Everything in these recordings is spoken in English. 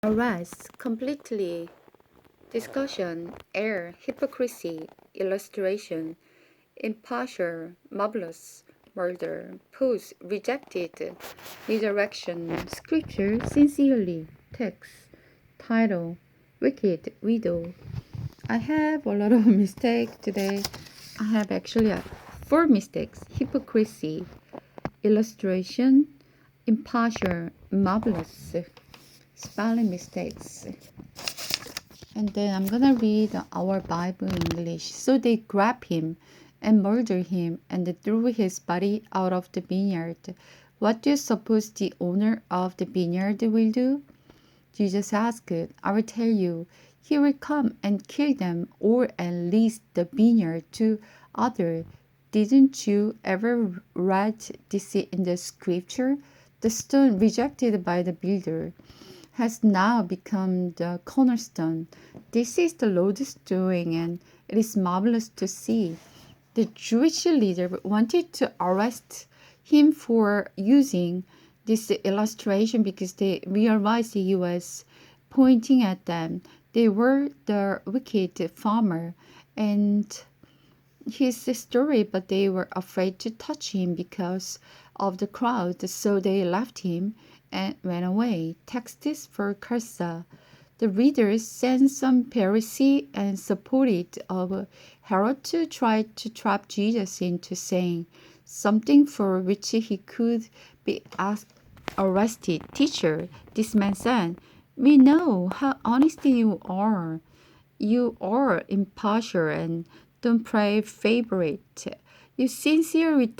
Arrest, completely, discussion, error, hypocrisy, illustration, impartial, marvelous, murder, pose, rejected, resurrection, scripture, sincerely, text, title, wicked, widow. I have a lot of mistakes today. I have actually four mistakes: hypocrisy, illustration, impartial, marvelous, spelling mistakes. And then I'm gonna read our Bible in English. So they grabbed him and murdered him and threw his body out of the vineyard. What do you suppose the owner of the vineyard will do? Jesus asked, I will tell you, he will come and kill them or at least the vineyard to others. Didn't you ever read this in the scripture? The stone rejected by the builder has now become the cornerstone. This is the Lord's doing, and it is marvelous to see. The Jewish leader wanted to arrest him for using this illustration because they realized he was pointing at them. They were the wicked farmer and his story, but they were afraid to touch him because of the crowd, so they left him and went away. Text is for Cursa. The readers sent some Pharisee and supported of Herod to try to trap Jesus into saying something for which he could be arrested. Teacher, this man said, we know how honest you are. You are impartial and don't play favorite. You sincerely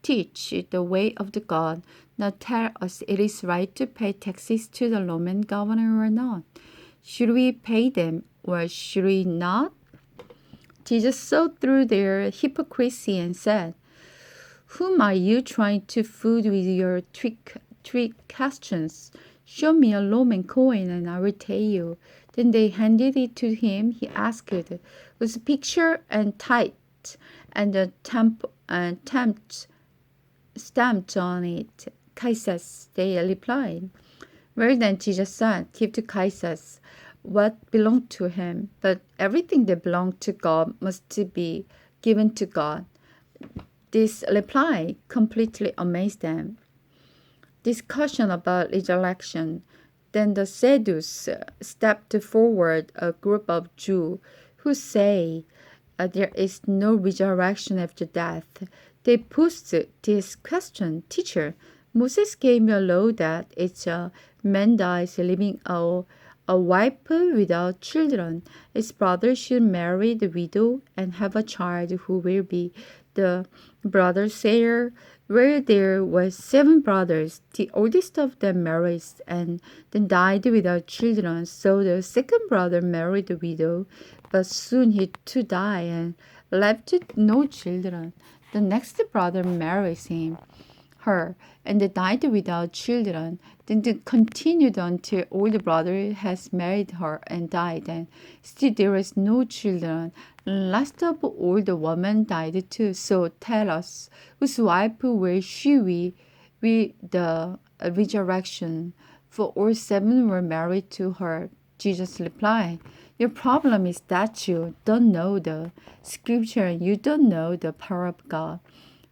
teach the way of the God. Now tell us it is right to pay taxes to the Roman governor or not. Should we pay them or should we not? Jesus saw through their hypocrisy and said, whom are you trying to fool with your trick questions? Show me a Roman coin and I will tell you. Then they handed it to him. He asked, was a picture and typed and a stamped on it. Caesar's, they replied. Well then, Jesus said, give to Caesar what belonged to him, but everything that belonged to God must be given to God. This reply completely amazed them. Discussion about resurrection. Then the Sadducees stepped forward, a group of Jews who say there is no resurrection after death. They posed this question, Teacher, Moses gave me a law that if a man dies leaving a wife without children, his brother should marry the widow and have a child who will be the brother's heir. Where there were 7 brothers, the oldest of them married and then died without children. So the second brother married the widow, but soon he too died and left no children. The next brother marries her, and they died without children. Then they continued until older brother has married her and died, and still there is no children. Last of all, the woman died too. So tell us, whose wife will she be the resurrection? For all 7 were married to her. Jesus replied, your problem is that you don't know the scripture and you don't know the power of God.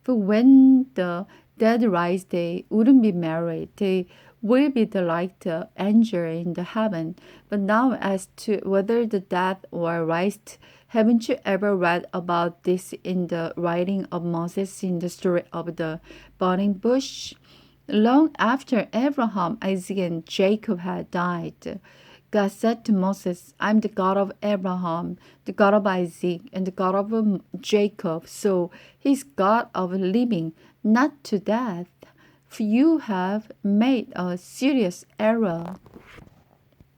For when the dead rise, they wouldn't be married. They will be like the angel in the heaven. But now as to whether the dead or raised, haven't you ever read about this in the writing of Moses in the story of the burning bush? Long after Abraham, Isaac, and Jacob had died, God said to Moses, I'm the God of Abraham, the God of Isaac, and the God of Jacob. So he's God of living, not to death. For you have made a serious error.